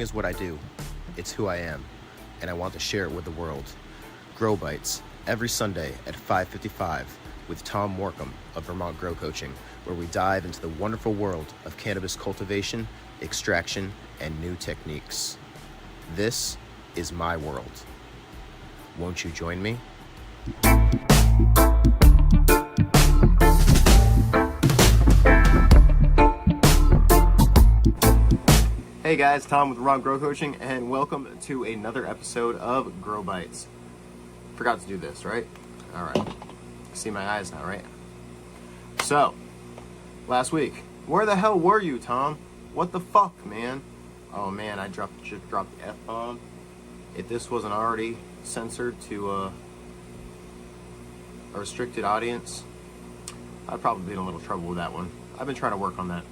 song is what I do. It's who I am, and I want to share it with the world. Grow Bites, every Sunday at 5:55 with Tom Morcombe of Vermont Grow Coaching, where we dive into the wonderful world of cannabis cultivation, extraction, and new techniques. This is my world. Won't you join me? Hey guys, Tom with Vermont Grow Coaching, and welcome to another episode of Grow Bites. Forgot to do this, right? All right. See my eyes now, right? So, last week, where the hell were you, Tom? What the fuck, man? Oh man, I just dropped the F-bomb. If this wasn't already censored to a restricted audience, I'd probably be in a little trouble with that one. I've been trying to work on that.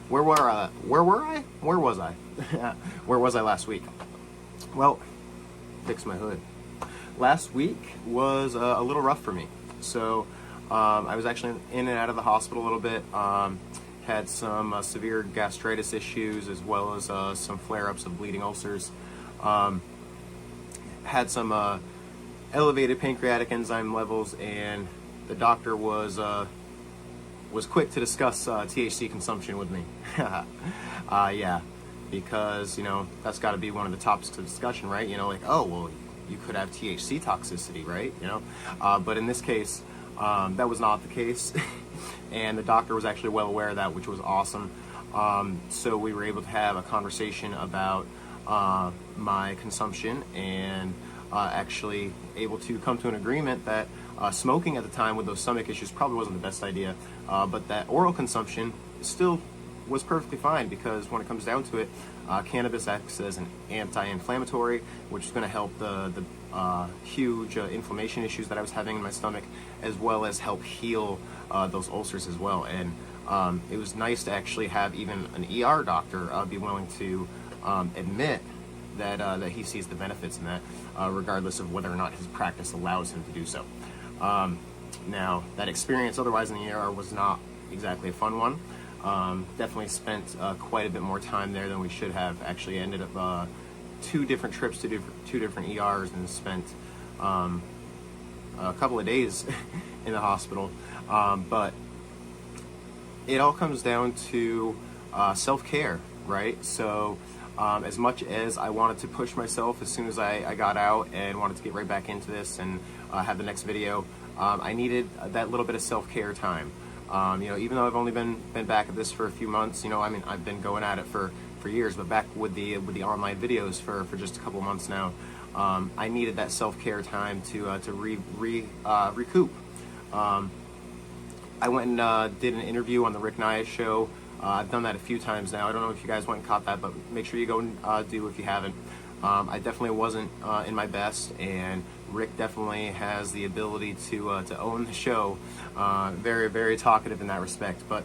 Where was I? Where was I last week? Well, fix my hood. Last week was a little rough for me. So I was actually in and out of the hospital a little bit. Had some severe gastritis issues, as well as some flare-ups of bleeding ulcers. Had some elevated pancreatic enzyme levels, and the doctor was quick to discuss THC consumption with me. Yeah, because, you know, that's got to be one of the topics of discussion, right? You know, like, oh, well, you could have THC toxicity, right? You know, but in this case, that was not the case. And the doctor was actually well aware of that, which was awesome. So we were able to have a conversation about my consumption, and actually able to come to an agreement that smoking at the time with those stomach issues probably wasn't the best idea, but that oral consumption still was perfectly fine, because when it comes down to it, cannabis acts as an anti-inflammatory, which is going to help the huge inflammation issues that I was having in my stomach, as well as help heal those ulcers as well. And it was nice to actually have even an ER doctor be willing to admit that he sees the benefits in that, regardless of whether or not his practice allows him to do so. Now, that experience otherwise in the ER was not exactly a fun one. Definitely spent quite a bit more time there than we should have. Actually ended up 2 different trips to two different ERs, and spent a couple of days in the hospital. But it all comes down to self-care, right? So as much as I wanted to push myself as soon as I got out and wanted to get right back into this and have the next video, I needed that little bit of self-care time. You know, even though I've only been back at this for a few months, you know, I mean, I've been going at it for years, but back with the online videos for just a couple of months now, I needed that self-care time to recoup. I went and did an interview on the Rick Naya show. I've done that a few times now. I don't know if you guys went and caught that, but make sure you go and do if you haven't. I definitely wasn't in my best, and Rick definitely has the ability to own the show. Very, very talkative in that respect. But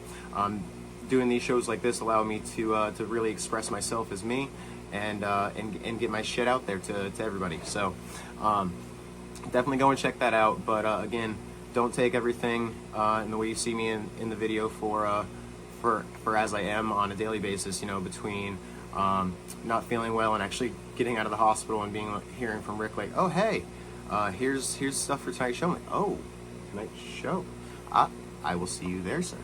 doing these shows like this allow me to really express myself as me, and get my shit out there to everybody. So definitely go and check that out. But again, don't take everything in the way you see me in the video for as I am on a daily basis. You know, between not feeling well and actually getting out of the hospital and hearing from Rick like, oh hey, here's stuff for tonight's show. I'm like, oh, tonight's show. I will see you there, sir.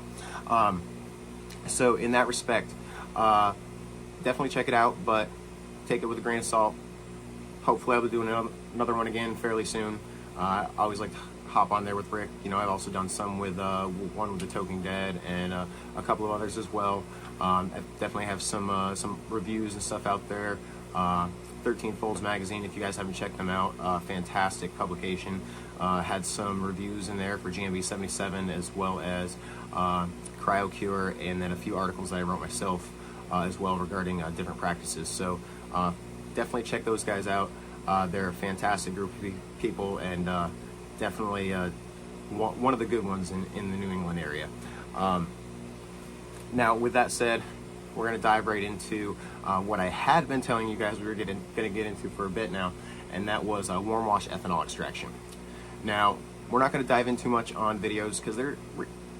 So in that respect, definitely check it out, but take it with a grain of salt. Hopefully I'll be doing another one again fairly soon. I always like to hop on there with Rick. You know, I've also done some with one with the Toking Dead, and a couple of others as well. I definitely have some reviews and stuff out there. 13 Folds magazine, if you guys haven't checked them out, fantastic publication. Had some reviews in there for GMB 77, as well as CryoCure, and then a few articles that I wrote myself as well regarding different practices. So definitely check those guys out. They're a fantastic group of people, and definitely one of the good ones in the New England area. Now, with that said, we're going to dive right into what I had been telling you guys we were going to get into for a bit now, and that was warm wash ethanol extraction. Now, we're not going to dive in too much on videos, because there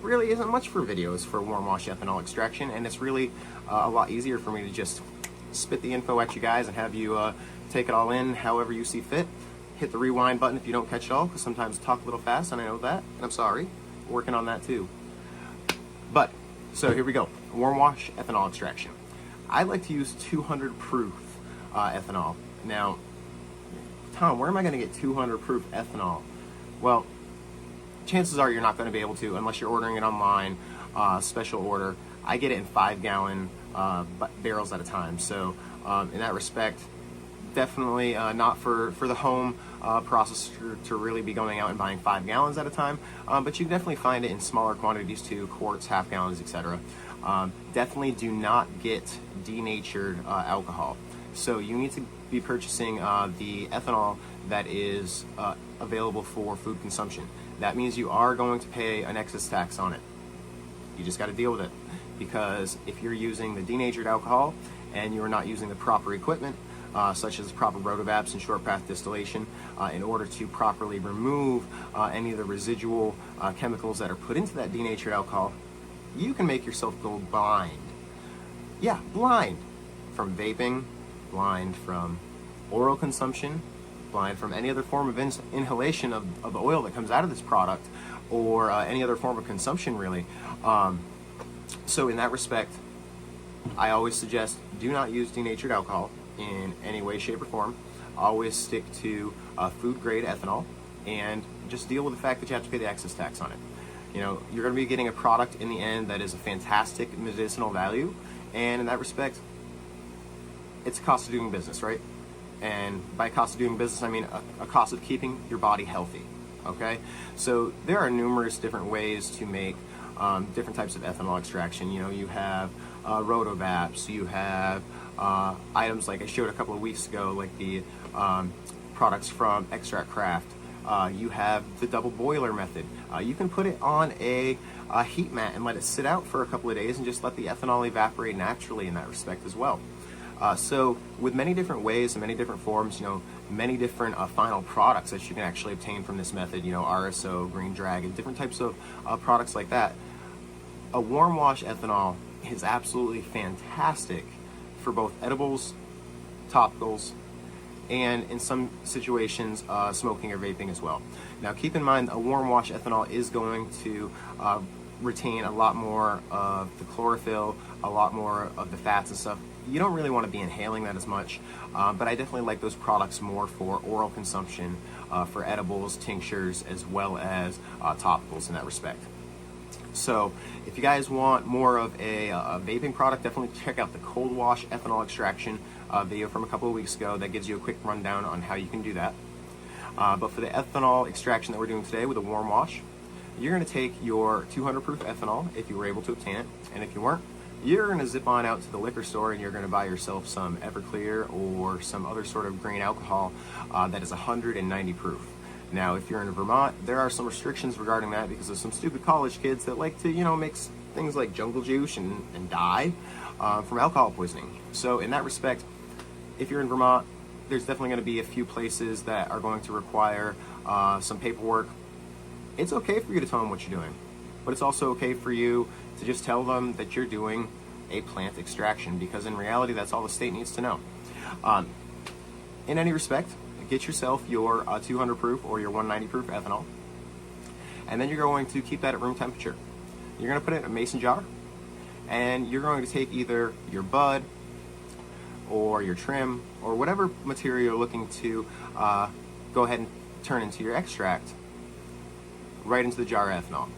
really isn't much for videos for warm wash ethanol extraction, and it's really a lot easier for me to just spit the info at you guys and have you take it all in however you see fit. Hit the rewind button if you don't catch it all, because sometimes I talk a little fast, and I know that, and I'm sorry. Working on that too. But, so here we go. Warm wash ethanol extraction. I like to use 200 proof ethanol. Now, Tom, where am I going to get 200 proof ethanol? Well, chances are you're not going to be able to unless you're ordering it online, special order. I get it in 5-gallon barrels at a time. So in that respect, definitely not for the home processor to really be going out and buying 5 gallons at a time, but you can definitely find it in smaller quantities too, quarts, half gallons, etc. Definitely do not get denatured alcohol. So you need to be purchasing the ethanol that is available for food consumption. That means you are going to pay an excess tax on it. You just got to deal with it, because if you're using the denatured alcohol and you're not using the proper equipment, such as proper rotovapes and short path distillation, in order to properly remove any of the residual chemicals that are put into that denatured alcohol, you can make yourself go blind. Yeah, blind from vaping, blind from oral consumption, blind from any other form of inhalation of the oil that comes out of this product, or any other form of consumption really. So in that respect, I always suggest do not use denatured alcohol in any way, shape, or form. Always stick to food grade ethanol, and just deal with the fact that you have to pay the excess tax on it. You know, you're going to be getting a product in the end that is a fantastic medicinal value, and in that respect, it's a cost of doing business, right? And by cost of doing business, I mean a cost of keeping your body healthy, okay? So there are numerous different ways to make different types of ethanol extraction. You know, you have rotovaps, you have items like I showed a couple of weeks ago, like the products from Extract Craft. You have the double boiler method. You can put it on a heat mat and let it sit out for a couple of days and just let the ethanol evaporate naturally in that respect as well. So with many different ways and many different forms, you know, many different final products that you can actually obtain from this method, you know, RSO, Green Dragon, different types of products like that. A warm wash ethanol is absolutely fantastic for both edibles, topicals, and in some situations, smoking or vaping as well. Now keep in mind, a warm wash ethanol is going to retain a lot more of the chlorophyll, a lot more of the fats and stuff. You don't really want to be inhaling that as much, but I definitely like those products more for oral consumption, for edibles, tinctures, as well as topicals in that respect. So if you guys want more of a vaping product, definitely check out the cold wash ethanol extraction video from a couple of weeks ago. That gives you a quick rundown on how you can do that. But for the ethanol extraction that we're doing today with a warm wash, you're going to take your 200 proof ethanol, if you were able to obtain it, and if you weren't, you're going to zip on out to the liquor store and you're going to buy yourself some Everclear or some other sort of grain alcohol that is 190 proof. Now, if you're in Vermont, there are some restrictions regarding that because of some stupid college kids that like to, you know, mix things like jungle juice and die from alcohol poisoning. So in that respect, if you're in Vermont, there's definitely going to be a few places that are going to require some paperwork. It's okay for you to tell them what you're doing, but it's also okay for you to just tell them that you're doing a plant extraction, because in reality, that's all the state needs to know. In any respect, get yourself your 200 proof or your 190 proof ethanol, and then you're going to keep that at room temperature. You're going to put it in a mason jar, and you're going to take either your bud or your trim or whatever material you're looking to go ahead and turn into your extract right into the jar of ethanol.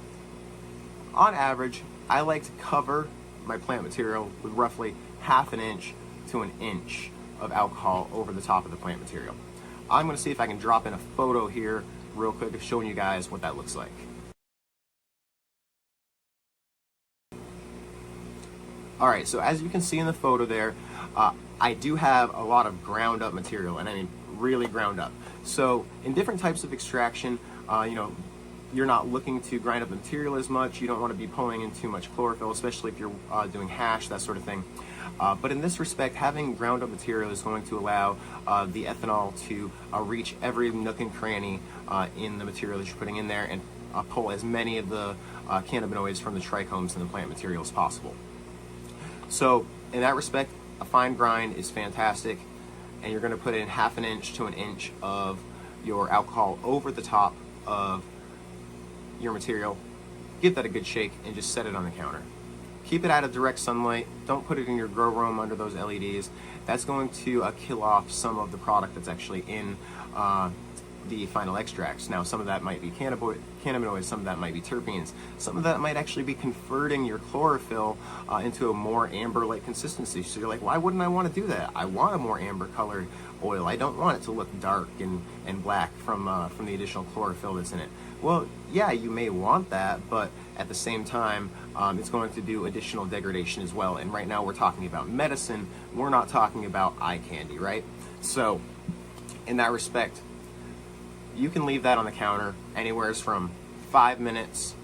On average, I like to cover my plant material with roughly ½ inch to an inch of alcohol over the top of the plant material. I'm going to see if I can drop in a photo here real quick of showing you guys what that looks like. Alright, so as you can see in the photo there, I do have a lot of ground up material, and I mean really ground up. So in different types of extraction, you know, you're not looking to grind up the material as much. You don't want to be pulling in too much chlorophyll, especially if you're doing hash, that sort of thing. But in this respect, having ground up material is going to allow the ethanol to reach every nook and cranny in the material that you're putting in there, and pull as many of the cannabinoids from the trichomes in the plant material as possible. So in that respect, a fine grind is fantastic, and you're going to put in 1/2 inch to 1 inch of your alcohol over the top of your material. Give that a good shake and just set it on the counter. Keep it out of direct sunlight. Don't put it in your grow room under those LEDs. That's going to kill off some of the product that's actually in the final extracts. Now, some of that might be cannabinoids, some of that might be terpenes, some of that might actually be converting your chlorophyll into a more amber-like consistency. So you're like, why wouldn't I want to do that? I want a more amber-colored oil. I don't want it to look dark and black from the additional chlorophyll that's in it. Well, yeah, you may want that, but at the same time, it's going to do additional degradation as well. And right now we're talking about medicine. We're not talking about eye candy, right? So in that respect, you can leave that on the counter anywhere from 5 minutes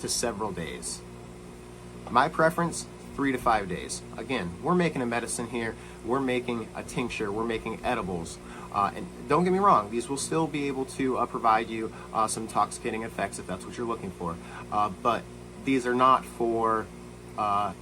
to several days. My preference, 3 to 5 days. Again, we're making a medicine here. We're making a tincture. We're making edibles. And don't get me wrong, these will still be able to provide you some intoxicating effects if that's what you're looking for. But these are not for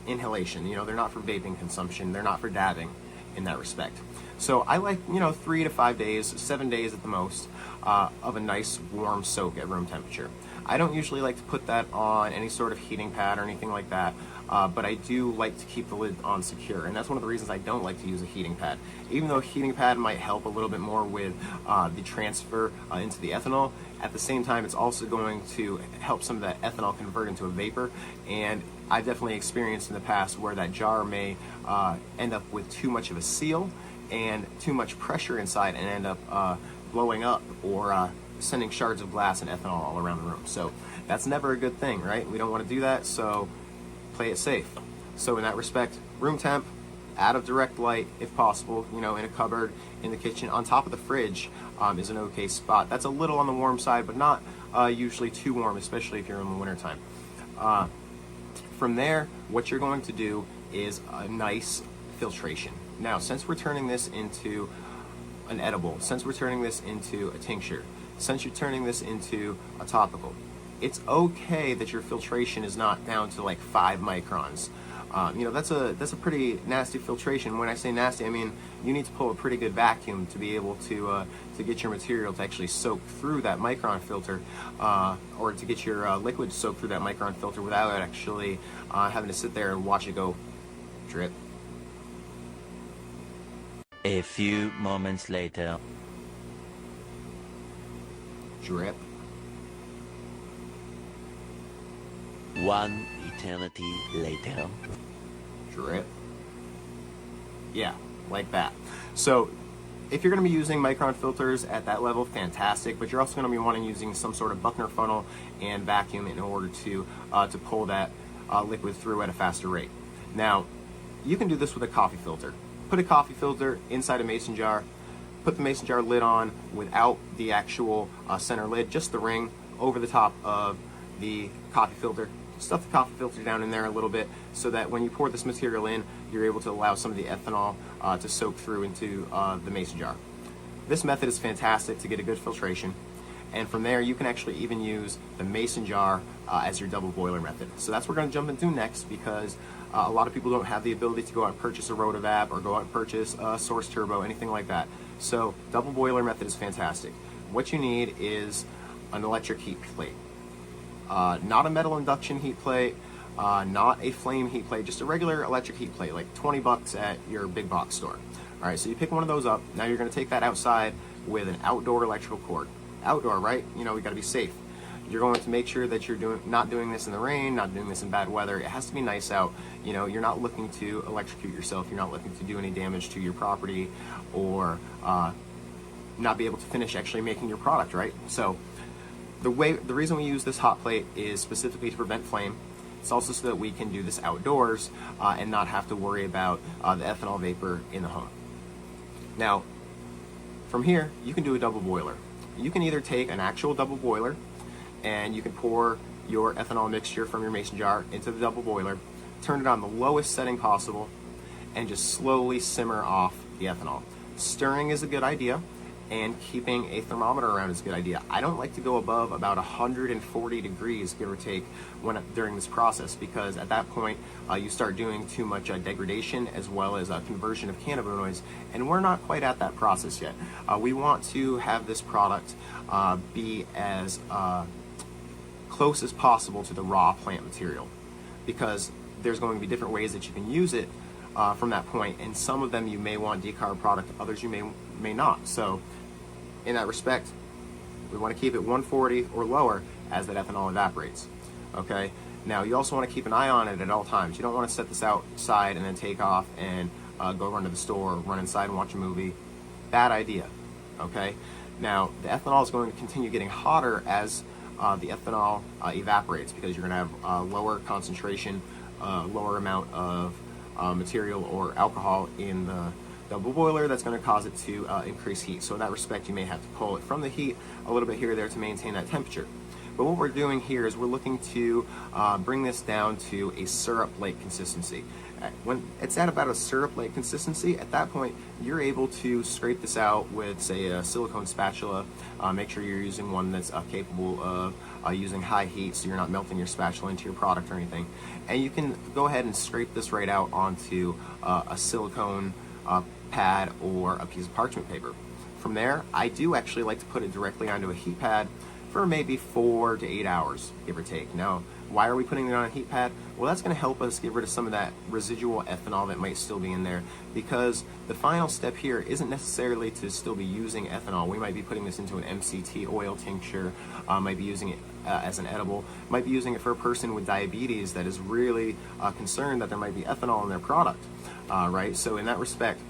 inhalation. You know, they're not for vaping consumption. They're not for dabbing in that respect. So I like, 3 to 5 days, 7 days at the most, of a nice warm soak at room temperature. I don't usually like to put that on any sort of heating pad or anything like that, but I do like to keep the lid on secure, and that's one of the reasons I don't like to use a heating pad. Even though a heating pad might help a little bit more with the transfer into the ethanol, at the same time it's also going to help some of that ethanol convert into a vapor, and I've definitely experienced in the past where that jar may end up with too much of a seal and too much pressure inside and end up blowing up or sending shards of glass and ethanol all around the room. So that's never a good thing, right? We don't want to do that, so play it safe. So in that respect, room temp, out of direct light if possible, in a cupboard, in the kitchen, on top of the fridge is an okay spot. That's a little on the warm side, but not usually too warm, especially if you're in the wintertime. From there, what you're going to do is a nice filtration. Now, since we're turning this into an edible, since we're turning this into a tincture, since you're turning this into a topical, it's okay that your filtration is not down to like 5 microns. That's a pretty nasty filtration. When I say nasty, I mean you need to pull a pretty good vacuum to be able to get your material to actually soak through that micron filter, or to get your liquid to soak through that micron filter without actually having to sit there and watch it go drip. A few moments later. Drip. One eternity later. Drip. Yeah, like that. So if you're going to be using micron filters at that level, fantastic, but you're also going to be wanting using some sort of Buckner funnel and vacuum in order to pull that liquid through at a faster rate. Now, you can do this with a coffee filter. Put a coffee filter inside a mason jar, put the mason jar lid on without the actual center lid, just the ring over the top of the coffee filter. Stuff the coffee filter down in there a little bit so that when you pour this material in, you're able to allow some of the ethanol to soak through into the mason jar. This method is fantastic to get a good filtration, and from there you can actually even use the mason jar as your double boiler method. So that's what we're going to jump into next, because a lot of people don't have the ability to go out and purchase a Rotovap or go out and purchase a Source Turbo, anything like that. So double boiler method is fantastic. What you need is an electric heat plate. Not a metal induction heat plate, not a flame heat plate, just a regular electric heat plate, like 20 bucks at your big box store. Alright, so you pick one of those up. Now you're going to take that outside with an outdoor electrical cord. Outdoor, right? We got to be safe. You're going to make sure that you're not doing this in the rain, not doing this in bad weather. It has to be nice out. You're not looking to electrocute yourself. You're not looking to do any damage to your property or not be able to finish actually making your product, right? So the reason we use this hot plate is specifically to prevent flame. It's also so that we can do this outdoors and not have to worry about the ethanol vapor in the home. Now, from here, you can do a double boiler. You can either take an actual double boiler and you can pour your ethanol mixture from your mason jar into the double boiler, turn it on the lowest setting possible, and just slowly simmer off the ethanol. Stirring is a good idea, and keeping a thermometer around is a good idea. I don't like to go above about 140 degrees, give or take, during this process, because at that point you start doing too much degradation as well as conversion of cannabinoids, and we're not quite at that process yet. We want to have this product be as close as possible to the raw plant material, because there's going to be different ways that you can use it from that point, and some of them you may want decarb product, others you may not. So in that respect, we want to keep it 140 or lower as that ethanol evaporates. Okay, now you also want to keep an eye on it at all times. You don't want to set this outside and then take off and go run to the store, run inside and watch a movie. Bad idea. Okay, now the ethanol is going to continue getting hotter as the ethanol evaporates, because you're going to have lower concentration, lower amount of material or alcohol in the double boiler that's going to cause it to increase heat. So in that respect, you may have to pull it from the heat a little bit here or there to maintain that temperature. But what we're doing here is we're looking to bring this down to a syrup-like consistency. When it's at about a syrup-like consistency, at that point, you're able to scrape this out with, say, a silicone spatula. Make sure you're using one that's capable of using high heat, so you're not melting your spatula into your product or anything. And you can go ahead and scrape this right out onto a silicone pad or a piece of parchment paper. From there, I do actually like to put it directly onto a heat pad for maybe 4 to 8 hours, give or take. Now, why are we putting it on a heat pad? Well, that's going to help us get rid of some of that residual ethanol that might still be in there, because the final step here isn't necessarily to still be using ethanol. We might be putting this into an MCT oil tincture, might be using it as an edible, might be using it for a person with diabetes that is really concerned that there might be ethanol in their product, right? So in that respect,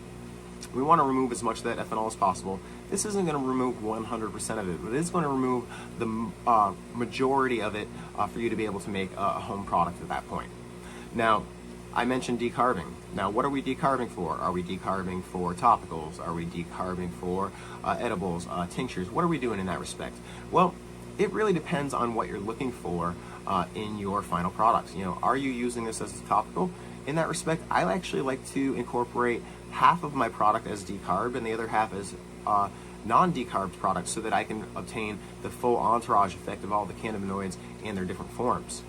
we want to remove as much of that ethanol as possible. This isn't going to remove 100% of it, but it is going to remove the majority of it for you to be able to make a home product at that point. Now, I mentioned decarbing. Now, what are we decarbing for? Are we decarbing for topicals? Are we decarbing for edibles, tinctures? What are we doing in that respect? Well, it really depends on what you're looking for in your final products. You know, are you using this as a topical? In that respect, I actually like to incorporate half of my product as decarb and the other half as non-decarbed products, so that I can obtain the full entourage effect of all the cannabinoids in their different forms.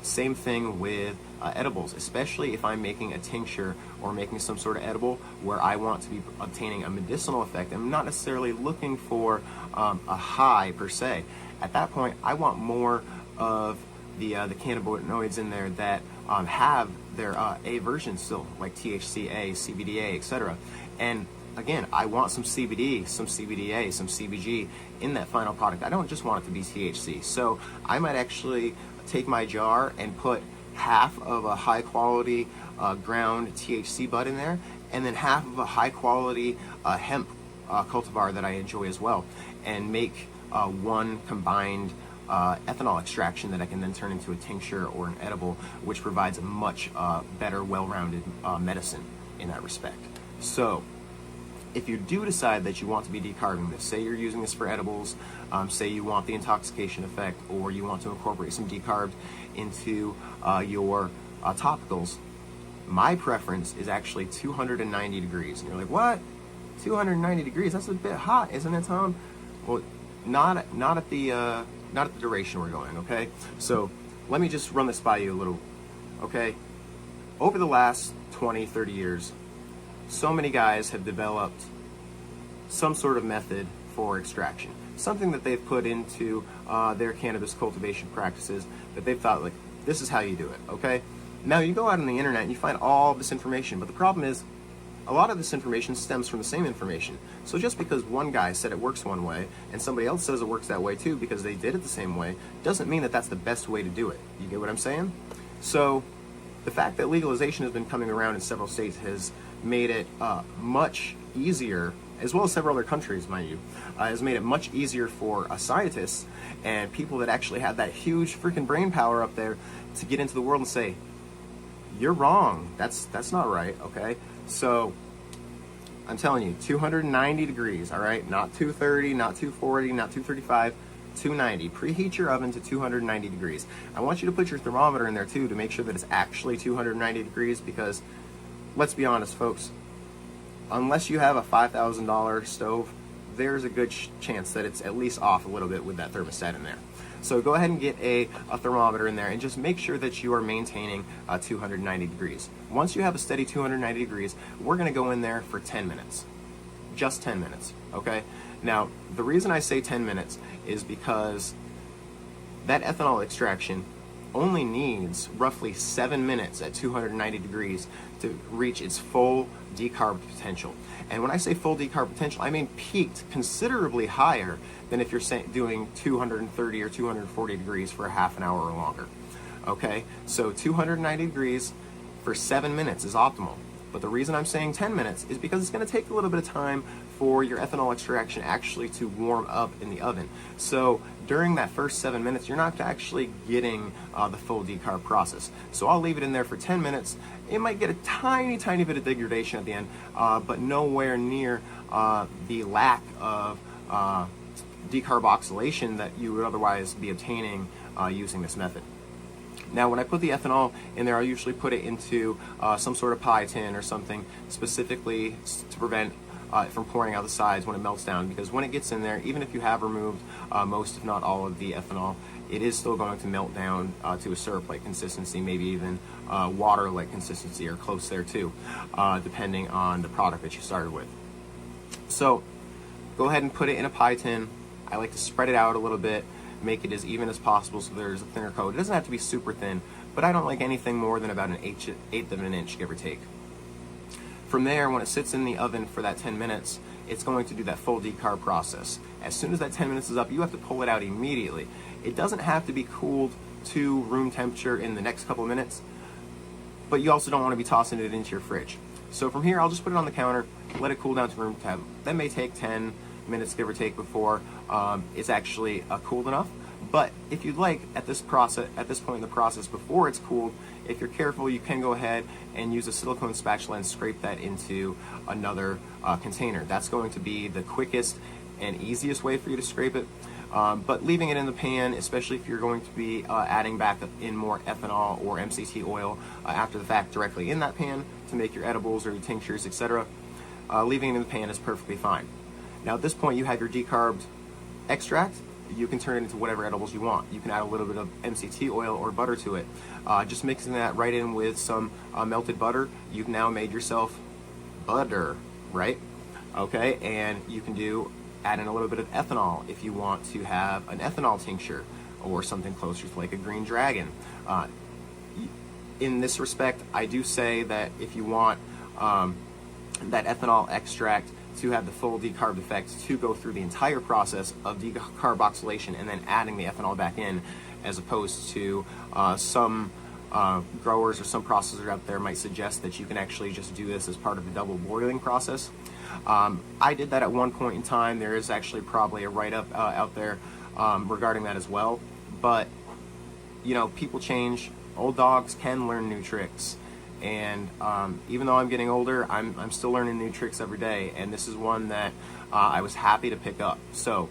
Same thing with edibles, especially if I'm making a tincture or making some sort of edible where I want to be obtaining a medicinal effect. I'm not necessarily looking for a high per se. At that point, I want more of the cannabinoids in there that have their A version still, like THCA, CBDA, etc. And again, I want some CBD, some CBDA, some CBG in that final product. I don't just want it to be THC. So I might actually take my jar and put half of a high quality ground THC bud in there, and then half of a high quality hemp cultivar that I enjoy as well, and make one combined ethanol extraction that I can then turn into a tincture or an edible, which provides a much better, well-rounded medicine in that respect. So if you do decide that you want to be decarbing this, say you're using this for edibles, say you want the intoxication effect, or you want to incorporate some decarb into your topicals, my preference is actually 290 degrees. And you're like, what? 290 degrees? That's a bit hot, isn't it, Tom? Well, not at the duration we're going, okay? So let me just run this by you a little, okay? Over the last 20, 30 years, so many guys have developed some sort of method for extraction, something that they've put into their cannabis cultivation practices that they've thought, like, this is how you do it, okay? Now you go out on the internet and you find all this information, but the problem is a lot of this information stems from the same information. So just because one guy said it works one way and somebody else says it works that way too because they did it the same way, doesn't mean that that's the best way to do it. You get what I'm saying? So the fact that legalization has been coming around in several states has made it much easier, as well as several other countries, mind you, has made it much easier for scientists and people that actually have that huge freaking brain power up there to get into the world and say, you're wrong, that's not right, okay? So I'm telling you, 290 degrees, all right? Not 230, not 240, not 235, 290. Preheat your oven to 290 degrees. I want you to put your thermometer in there too to make sure that it's actually 290 degrees, because let's be honest, folks, unless you have a $5,000 stove, there's a good chance that it's at least off a little bit with that thermostat in there. So go ahead and get a thermometer in there and just make sure that you are maintaining 290 degrees. Once you have a steady 290 degrees, we're going to go in there for 10 minutes. Just 10 minutes, okay? Now, the reason I say 10 minutes is because that ethanol extraction only needs roughly 7 minutes at 290 degrees to reach its full decarb potential. And when I say full decarb potential, I mean peaked considerably higher than if you're doing 230 or 240 degrees for a half an hour or longer. Okay, so 290 degrees for 7 minutes is optimal. But the reason I'm saying 10 minutes is because it's going to take a little bit of time for your ethanol extraction actually to warm up in the oven. So during that first 7 minutes, you're not actually getting the full decarb process. So I'll leave it in there for 10 minutes. It might get a tiny bit of degradation at the end, but nowhere near the lack of decarboxylation that you would otherwise be obtaining using this method. Now, when I put the ethanol in there, I usually put it into some sort of pie tin or something specifically to prevent from pouring out the sides when it melts down, because when it gets in there, even if you have removed most, if not all, of the ethanol, it is still going to melt down to a syrup-like consistency, maybe even water-like consistency or close there too, depending on the product that you started with. So go ahead and put it in a pie tin. I like to spread it out a little bit, make it as even as possible so there's a thinner coat. It doesn't have to be super thin, but I don't like anything more than about an eighth of an inch, give or take. From there, when it sits in the oven for that 10 minutes, it's going to do that full decarb process. As soon as that 10 minutes is up, you have to pull it out immediately. It doesn't have to be cooled to room temperature in the next couple of minutes, but you also don't want to be tossing it into your fridge. So from here, I'll just put it on the counter, let it cool down to room temp. That may take 10 minutes, give or take, before it's actually cooled enough. But if you'd like, at this point in the process, before it's cooled, if you're careful, you can go ahead and use a silicone spatula and scrape that into another container. That's going to be the quickest and easiest way for you to scrape it. But leaving it in the pan, especially if you're going to be adding back in more ethanol or MCT oil after the fact directly in that pan to make your edibles or your tinctures, etc., leaving it in the pan is perfectly fine. Now at this point, you have your decarbed extract. You can turn it into whatever edibles you want. You can add a little bit of MCT oil or butter to it. Just mixing that right in with some melted butter, you've now made yourself butter, right? Okay, and you can add in a little bit of ethanol if you want to have an ethanol tincture or something closer to like a green dragon. In this respect, I do say that if you want that ethanol extract to have the full decarb effect, to go through the entire process of decarboxylation and then adding the ethanol back in, as opposed to some growers or some processors out there might suggest that you can actually just do this as part of the double boiling process. I did that at one point in time. There is actually probably a write-up out there regarding that as well. But, you know, people change. Old dogs can learn new tricks. And even though I'm getting older, I'm still learning new tricks every day. And this is one that I was happy to pick up. So,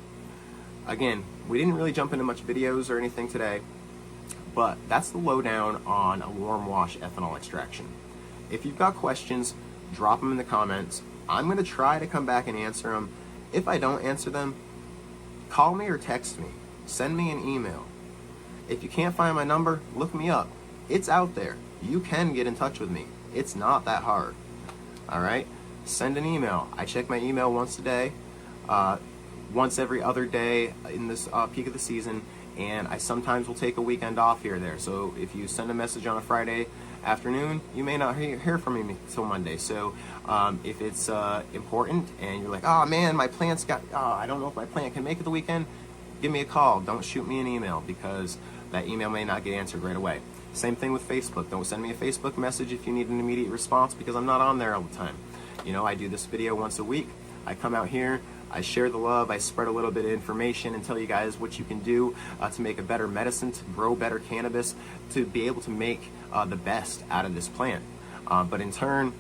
again, we didn't really jump into much videos or anything today. But that's the lowdown on a warm wash ethanol extraction. If you've got questions, drop them in the comments. I'm going to try to come back and answer them. If I don't answer them, call me or text me. Send me an email. If you can't find my number, look me up. It's out there. You can get in touch with me. It's not that hard. Alright? Send an email. I check my email once a day, once every other day in this peak of the season, and I sometimes will take a weekend off here or there. So if you send a message on a Friday afternoon, you may not hear from me till Monday. So if it's important and you're like, oh man, my plant's I don't know if my plant can make it the weekend, give me a call. Don't shoot me an email, because that email may not get answered right away. Same thing with Facebook. Don't send me a Facebook message if you need an immediate response, because I'm not on there all the time. You know, I do this video once a week. I come out here, I share the love, I spread a little bit of information and tell you guys what you can do to make a better medicine, to grow better cannabis, to be able to make the best out of this plant. But in turn,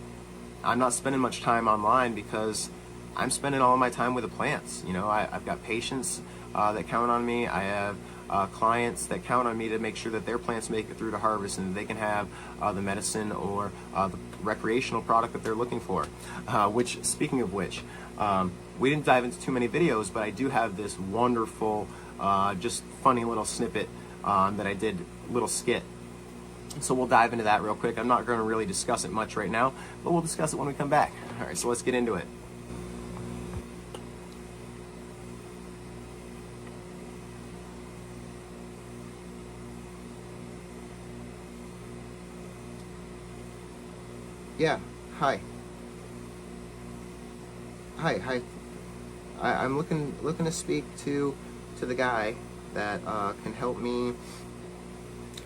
I'm not spending much time online because I'm spending all of my time with the plants. You know, I've got patients that count on me. I have clients that count on me to make sure that their plants make it through to harvest and they can have the medicine or the recreational product that they're looking for. Which, speaking of which, we didn't dive into too many videos, but I do have this wonderful, just funny little snippet that I did, little skit. So we'll dive into that real quick. I'm not going to really discuss it much right now, but we'll discuss it when we come back. All right, so let's get into it. Yeah, hi. Hi. I'm looking to speak to the guy that can help me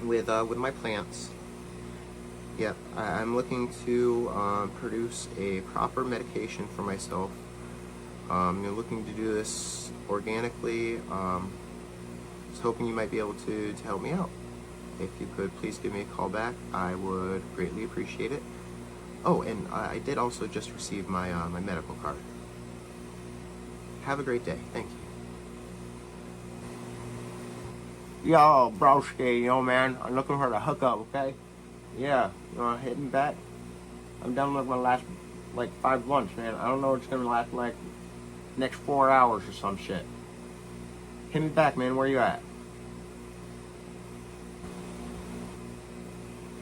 with my plants. Yep, I'm looking to produce a proper medication for myself. You're looking to do this organically. I was hoping you might be able to help me out. If you could please give me a call back, I would greatly appreciate it. Oh, and I did also just receive my my medical card. Have a great day. Thank you. Yo, broski, you know, man, I'm looking for the hookup, okay? Yeah, you wanna hit me back? I'm done with my last, like, 5 blunts, man. I don't know what's gonna last, like, next 4 hours or some shit. Hit me back, man. Where you at?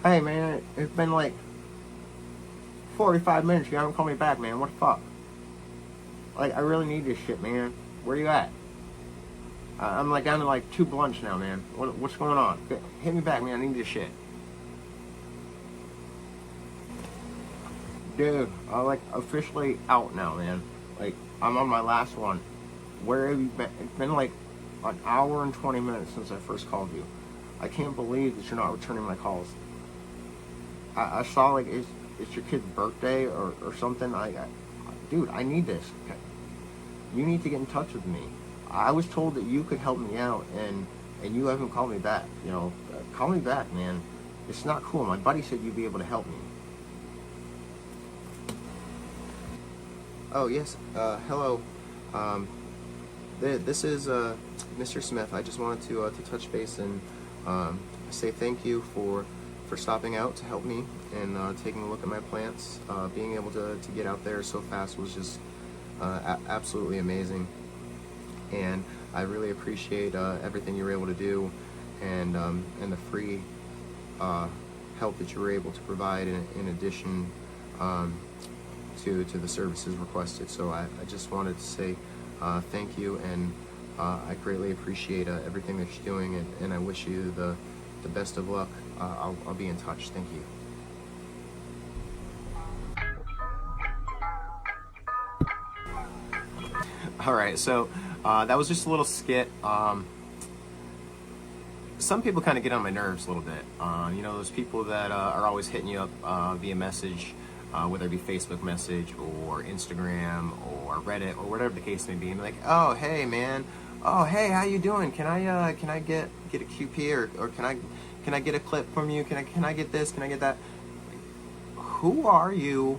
Hey, man, it's been, like, 45 minutes. You haven't called me back, man. What the fuck? Like, I really need this shit, man. Where you at? I'm like down to like 2 blunts now, man. What's going on? Hit me back, man. I need this shit. Dude, I'm like officially out now, man. Like, I'm on my last one. Where have you been? It's been like an hour and 20 minutes since I first called you. I can't believe that you're not returning my calls. I saw like it's your kid's birthday or something. Dude, I need this. Okay. You need to get in touch with me. I was told that you could help me out, and you haven't called me back. You know, call me back, man. It's not cool. My buddy said you'd be able to help me. Oh yes. Hello. This is Mr. Smith. I just wanted to touch base and say thank you for stopping out to help me and taking a look at my plants. Being able to get out there so fast was just absolutely amazing, and I really appreciate everything you were able to do, and the free help that you were able to provide in addition to the services requested. So I just wanted to say thank you, and I greatly appreciate everything that you're doing, and I wish you the best of luck. I'll be in touch. Thank you. All right, so that was just a little skit. Some people kind of get on my nerves a little bit. You know, those people that are always hitting you up via message, whether it be Facebook message or Instagram or Reddit or whatever the case may be, and like, oh hey man, oh hey, how you doing? Can I get a QP or can I get a clip from you? Can I get this? Can I get that? Who are you,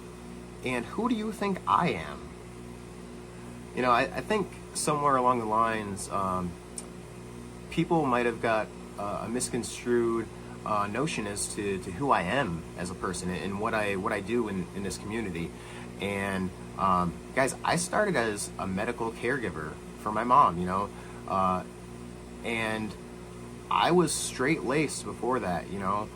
and who do you think I am? You know, I think somewhere along the lines, people might have got a misconstrued notion as to who I am as a person and what I do in this community. And guys, I started as a medical caregiver for my mom, you know, and I was straight-laced before that, you know.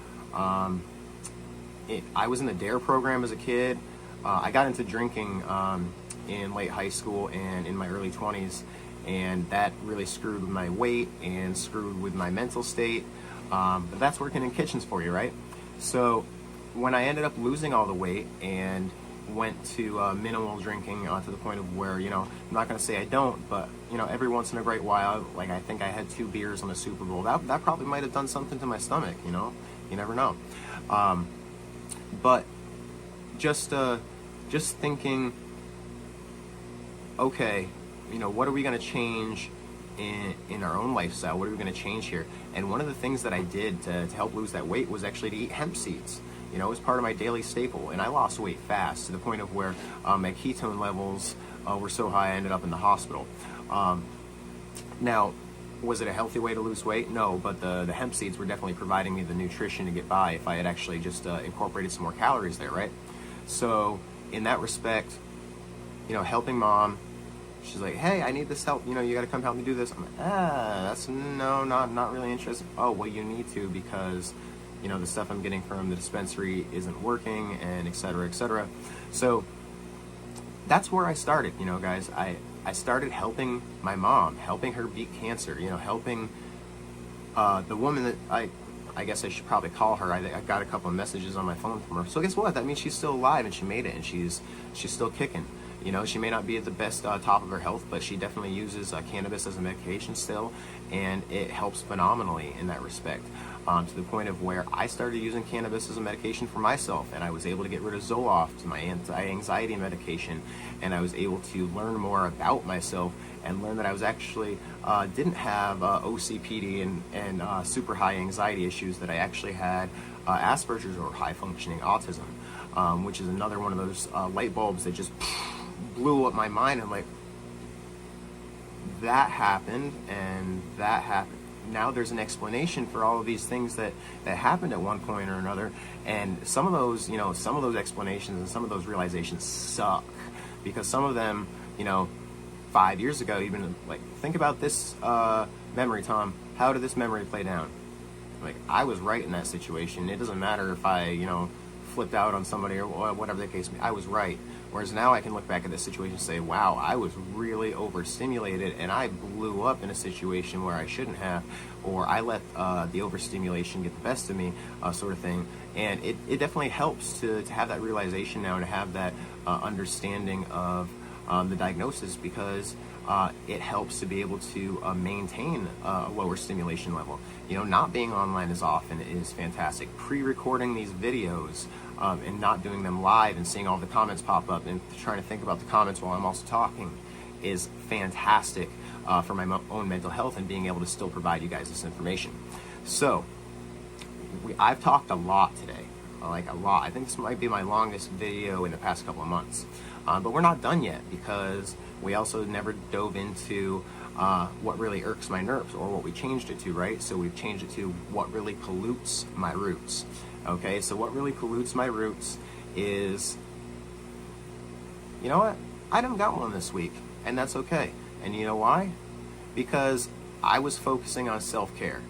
I was in the DARE program as a kid. I got into drinking in late high school and in my early 20s, and that really screwed with my weight and screwed with my mental state. But that's working in kitchens for you, right? So when I ended up losing all the weight and went to minimal drinking to the point of where, you know, I'm not going to say I don't, but, you know, every once in a great while, like I think I had 2 beers on a Super Bowl. That probably might have done something to my stomach, you know? You never know. But just thinking, okay, you know, what are we going to change in our own lifestyle? What are we going to change here? And one of the things that I did to help lose that weight was actually to eat hemp seeds. You know, it was part of my daily staple, and I lost weight fast to the point of where my ketone levels were so high I ended up in the hospital. Now, Was it a healthy way to lose weight? No, but the hemp seeds were definitely providing me the nutrition to get by if I had actually just incorporated some more calories there, right? So in that respect, helping mom, she's like, hey, I need this help. You got to come help me do this. I'm like, not really interested. Oh, well, you need to, because the stuff I'm getting from the dispensary isn't working, and et cetera, et cetera. So that's where I started, guys. I started helping my mom, helping her beat cancer, helping the woman that I guess I should probably call her. I got a couple of messages on my phone from her. So guess what? That means she's still alive and she made it, and she's still kicking. She may not be at the best top of her health, but she definitely uses cannabis as a medication still, and it helps phenomenally in that respect. To the point of where I started using cannabis as a medication for myself, and I was able to get rid of Zoloft, my anti-anxiety medication, and I was able to learn more about myself and learn that I was actually didn't have OCPD and super high anxiety issues, that I actually had Asperger's or high functioning autism, which is another one of those light bulbs that just blew up my mind. I'm like, that happened and that happened. Now there's an explanation for all of these things that happened at one point or another, and some of those explanations and some of those realizations suck, because some of them, 5 years ago, even like, think about this memory, Tom. How did this memory play down? Like, I was right in that situation. It doesn't matter if I, flipped out on somebody or whatever the case may be. I was right. Whereas now I can look back at this situation and say, wow, I was really overstimulated and I blew up in a situation where I shouldn't have, or I let the overstimulation get the best of me, sort of thing. And it definitely helps to have that realization now, and to have that understanding of the diagnosis, because it helps to be able to maintain a lower stimulation level. Not being online as often is fantastic. Pre-recording these videos and not doing them live and seeing all the comments pop up and trying to think about the comments while I'm also talking is fantastic for my own mental health and being able to still provide you guys this information. So I've talked a lot today, like a lot. I think this might be my longest video in the past couple of months. But we're not done yet, because we also never dove into what really irks my nerves, or what we changed it to, right? So we've changed it to what really pollutes my roots. Okay, so what really pollutes my roots is, you know what? I didn't got one this week, and that's okay. And you know why? Because I was focusing on self-care.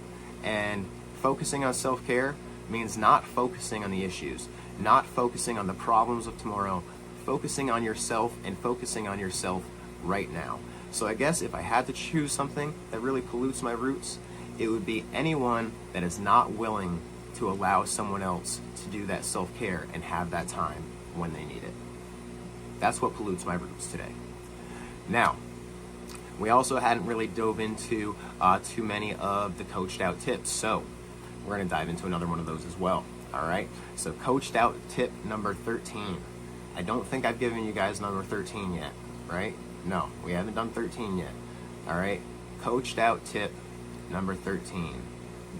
And focusing on self-care means not focusing on the issues, not focusing on the problems of tomorrow, focusing on yourself, and focusing on yourself right now. So I guess if I had to choose something that really pollutes my roots, it would be anyone that is not willing to allow someone else to do that self-care and have that time when they need it. That's what pollutes my roots today. Now, we also hadn't really dove into too many of the coached out tips, so we're going to dive into another one of those as well. All right, so coached out tip number 13. I don't think I've given you guys number 13 yet, right? No, we haven't done 13 yet. All right, coached out tip number 13.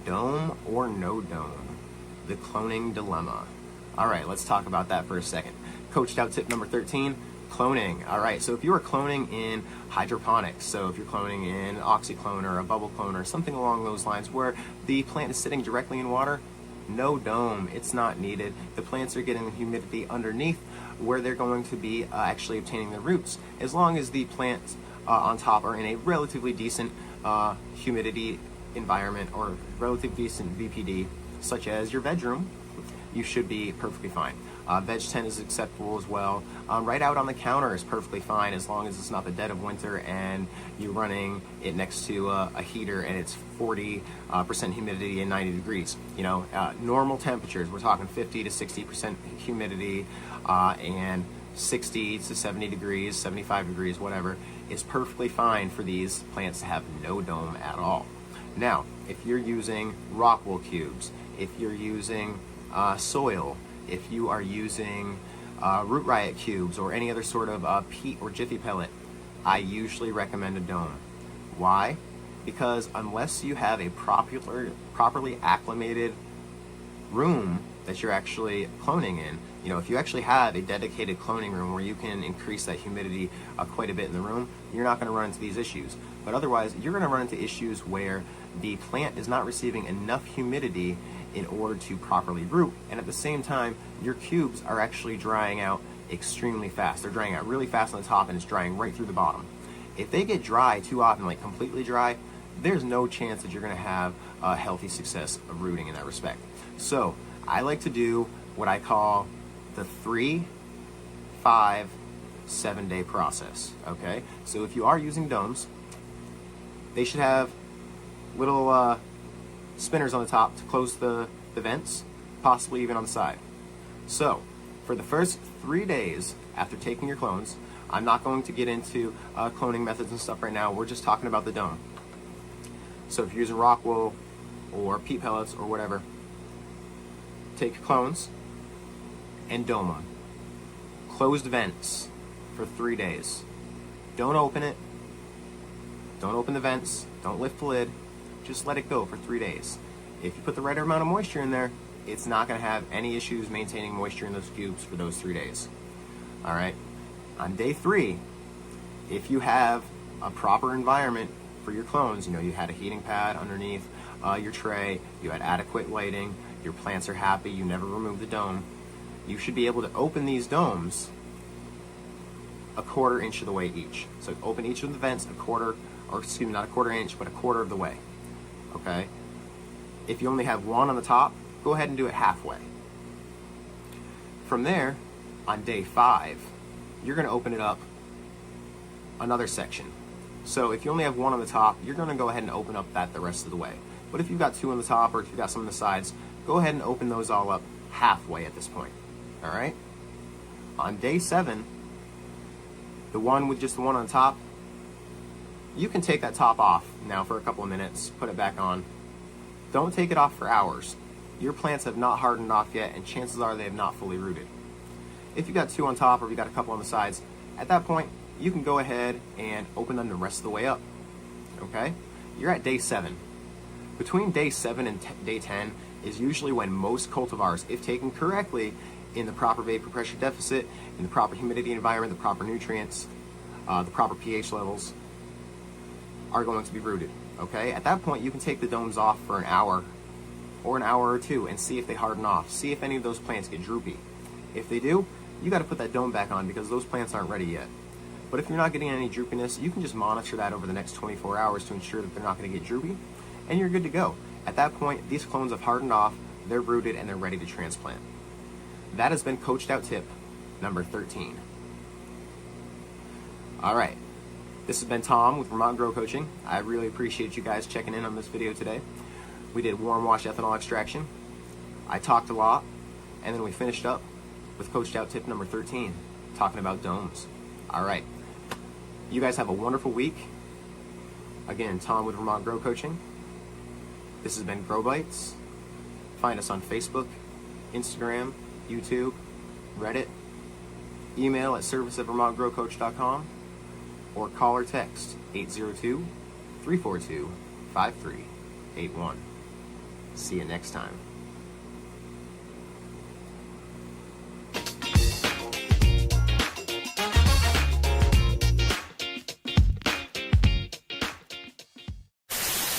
Dome or no dome? The cloning dilemma. All right, let's talk about that for a second. Coached out tip number 13, cloning. All right, so if you are cloning in hydroponics, so if you're cloning in oxyclone or a bubble clone or something along those lines where the plant is sitting directly in water, no dome, it's not needed. The plants are getting the humidity underneath where they're going to be actually obtaining their roots. As long as the plants on top are in a relatively decent humidity environment, or relatively decent VPD, such as your bedroom, you should be perfectly fine. Veg tent is acceptable as well. Right out on the counter is perfectly fine, as long as it's not the dead of winter and you're running it next to a heater and it's 40% humidity and 90 degrees. Normal temperatures, we're talking 50 to 60% humidity and 60 to 70 degrees, 75 degrees, whatever, is perfectly fine for these plants to have no dome at all. Now, if you're using rock wool cubes, if you're using soil, if you are using root riot cubes or any other sort of peat or jiffy pellet, I usually recommend a dome. Why? Because unless you have a properly acclimated room that you're actually cloning in. You know, if you actually have a dedicated cloning room where you can increase that humidity quite a bit in the room, you're not going to run into these issues. But otherwise, you're going to run into issues where the plant is not receiving enough humidity in order to properly root, and at the same time, your cubes are actually drying out extremely fast. They're drying out really fast on the top, and it's drying right through the bottom. If they get dry too often, like completely dry, there's no chance that you're going to have a healthy success of rooting in that respect. So I like to do what I call the 3, 5, 7 day process. Okay, so if you are using domes, they should have little spinners on the top to close the vents, possibly even on the side. So for the first 3 days after taking your clones, I'm not going to get into cloning methods and stuff right now. We're just talking about the dome. So if you're using rock wool or peat pellets or whatever, take your clones and dome them. Closed vents for 3 days. Don't open it. Don't open the vents. Don't lift the lid. Just let it go for 3 days. If you put the right amount of moisture in there, it's not going to have any issues maintaining moisture in those cubes for those 3 days. All right. On day 3, if you have a proper environment for your clones, you know, you had a heating pad underneath your tray, you had adequate lighting, your plants are happy, you never removed the dome, you should be able to open these domes a 1/4 inch of the way each. So open each of the vents a quarter, or excuse me, not a 1/4 inch, but a 1/4 of the way. Okay? If you only have one on the top, go ahead and do it halfway. From there, on day 5, you're going to open it up another section. So if you only have one on the top, you're going to go ahead and open up that the rest of the way. But if you've got 2 on the top, or if you've got some on the sides, go ahead and open those all up halfway at this point. All right? On day 7, the one with just the one on top, you can take that top off now for a couple of minutes, put it back on. Don't take it off for hours. Your plants have not hardened off yet, and chances are they have not fully rooted. If you've got 2 on top, or if you've got a couple on the sides, at that point, you can go ahead and open them the rest of the way up. Okay? You're at day 7. Between day 7 and day 10 is usually when most cultivars, if taken correctly, in the proper vapor pressure deficit, in the proper humidity environment, the proper nutrients, the proper pH levels, are going to be rooted. Okay? At that point, you can take the domes off for an hour or an hour or 2 and see if they harden off. See if any of those plants get droopy. If they do, you got to put that dome back on because those plants aren't ready yet. But if you're not getting any droopiness, you can just monitor that over the next 24 hours to ensure that they're not going to get droopy, and you're good to go. At that point, these clones have hardened off, they're rooted, and they're ready to transplant. That has been Coached Out Tip number 13. All right. This has been Tom with Vermont Grow Coaching. I really appreciate you guys checking in on this video today. We did warm wash ethanol extraction. I talked a lot, and then we finished up with Coached Out Tip number 13, talking about domes. All right. You guys have a wonderful week. Again, Tom with Vermont Grow Coaching. This has been Grow Bites. Find us on Facebook, Instagram, YouTube, Reddit, email at service@vermontgrowcoach.com, or call or text 802-342-5381. See you next time.